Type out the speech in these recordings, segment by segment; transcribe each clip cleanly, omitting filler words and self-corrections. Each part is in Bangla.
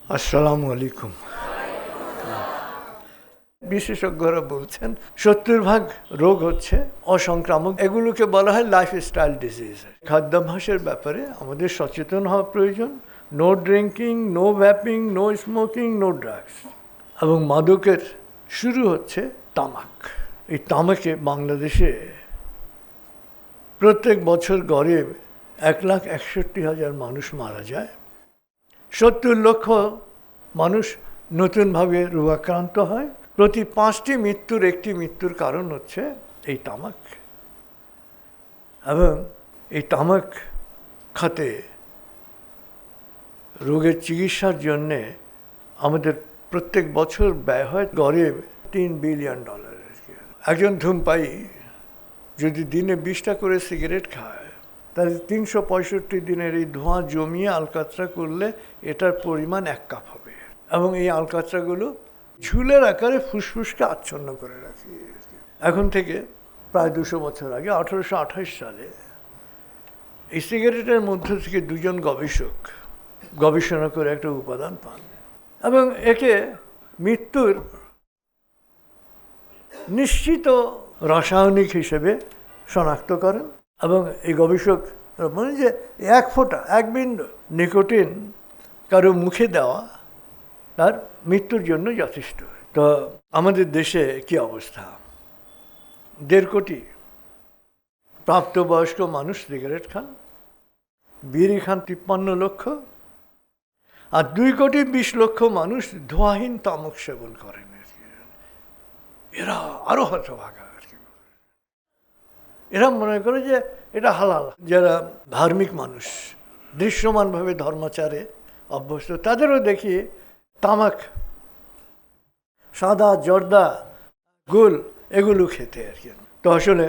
আসসালামু আলাইকুম। বিশেষজ্ঞরা বলছেন 70% রোগ হচ্ছে অসংক্রামক। এগুলোকে বলা হয় লাইফস্টাইল ডিজিজ। খাদ্যাভ্যাসের ব্যাপারে আমাদের সচেতন হওয়া প্রয়োজন। No drinking, no vaping, no smoking, no drugs. এবং মাদকের শুরু হচ্ছে তামাক। এই তামাকে বাংলাদেশে প্রত্যেক বছর গড়ে 1,61,000 মানুষ মারা যায়। 70 লক্ষ মানুষ নতুনভাবে রোগাক্রান্ত হয়। প্রতি 5টি মৃত্যুর একটি মৃত্যুর কারণ হচ্ছে এই তামাক। এবং এই তামাক খাতে রোগের চিকিৎসার জন্যে আমাদের প্রত্যেক বছর ব্যয় হয় গড়ে $3 বিলিয়ন। একজন ধূমপায়ী যদি দিনে 20টা করে সিগারেট খায়, তাহলে 365 দিনের এই ধোঁয়া জমিয়ে আলকাতরা করলে এটার পরিমাণ 1 কাপ হবে। এবং এই আলকাতরাগুলো ঝুলের আকারে ফুসফুসকে আচ্ছন্ন করে রাখে। এখন থেকে প্রায় 200 বছর আগে 1828 সালে এই সিগারেটের মধ্য থেকে 2জন গবেষক গবেষণা করে একটা উপাদান পান এবং একে মৃত্যুর নিশ্চিত রাসায়নিক হিসেবে শনাক্ত করেন। এবং এই গবেষক বলেন যে 1 ফোঁটা 1 বিন্দু নিকোটিন কারো মুখে দেওয়া তার মৃত্যুর জন্য যথেষ্ট। তো আমাদের দেশে কি অবস্থা? 1.5 কোটি প্রাপ্তবয়স্ক মানুষ সিগারেট খান, বিড়ি খান 53 লক্ষ, আর 2 কোটি 20 লক্ষ মানুষ ধোঁয়াহীন তামাক সেবন করেন। এরা আরো হতভাগা। এরা মনে করে যে এটা হালাল। যারা ধার্মিক মানুষ, দৃশ্যমানভাবে ধর্মাচারে অভ্যস্ত, তাদেরও দেখি তামাক, সাদা, জর্দা, গুল এগুলো খেতে আর কি। তো আসলে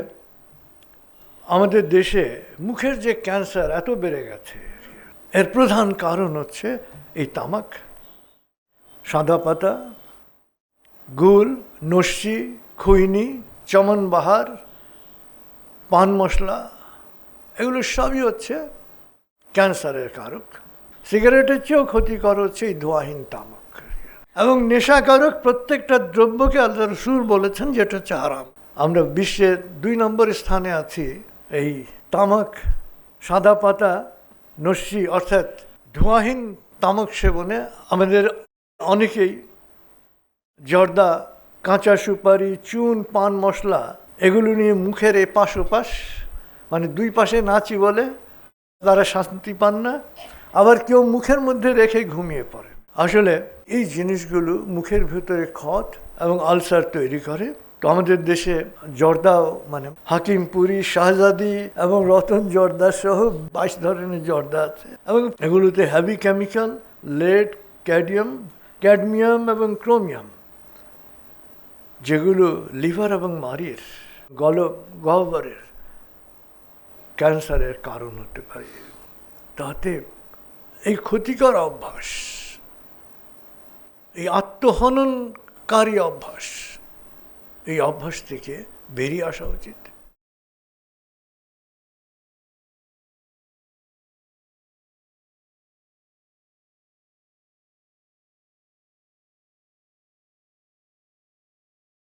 আমাদের দেশে মুখের যে ক্যান্সার এত বেড়ে গেছে, এর প্রধান কারণ হচ্ছে এই তামাক, সাদা পাতা, গুল, নস্যি, খৈনি, চমনবাহার, পান মশলা, এগুলো সবই হচ্ছে ক্যান্সারের কারক। সিগারেটের চেয়েও ক্ষতিকর হচ্ছে এই ধোঁয়াহীন তামাক। এবং নেশাকারক প্রত্যেকটা দ্রব্যকে আল্লাহ রাসূল বলেছেন যেটা হচ্ছে হারাম। আমরা বিশ্বের 2 নম্বর স্থানে আছি এই তামাক, সাদা পাতা, নস্যি অর্থাৎ ধোঁয়াহীন তামাক সেবনে। আমাদের অনেকেই জর্দা, কাঁচা সুপারি, চুন, পান মশলা এগুলো নিয়ে মুখের এপাশ ওপাশ, মানে 2 পাশে নাচি বলে তারা শান্তি পান না। আবার কেউ মুখের মধ্যে রেখে ঘুমিয়ে পড়েন। আসলে এই জিনিসগুলো মুখের ভেতরে ক্ষত এবং আলসার তৈরি করে। তো আমাদের দেশে জর্দাও, মানে হাকিমপুরি, শাহজাদি এবং রতন জর্দা সহ 22 ধরনের জর্দা আছে। এবং এগুলোতে হেভি কেমিক্যাল, লেড, ক্যাডমিয়াম এবং ক্রোমিয়াম, যেগুলো লিভার এবং মাড়ির গহ্বরের ক্যান্সারের কারণ হতে পারে। তাতে এই ক্ষতিকর অভ্যাস, এই আত্মহননকারী অভ্যাস, এই অভ্যাস থেকে বেরিয়ে আসা উচিত।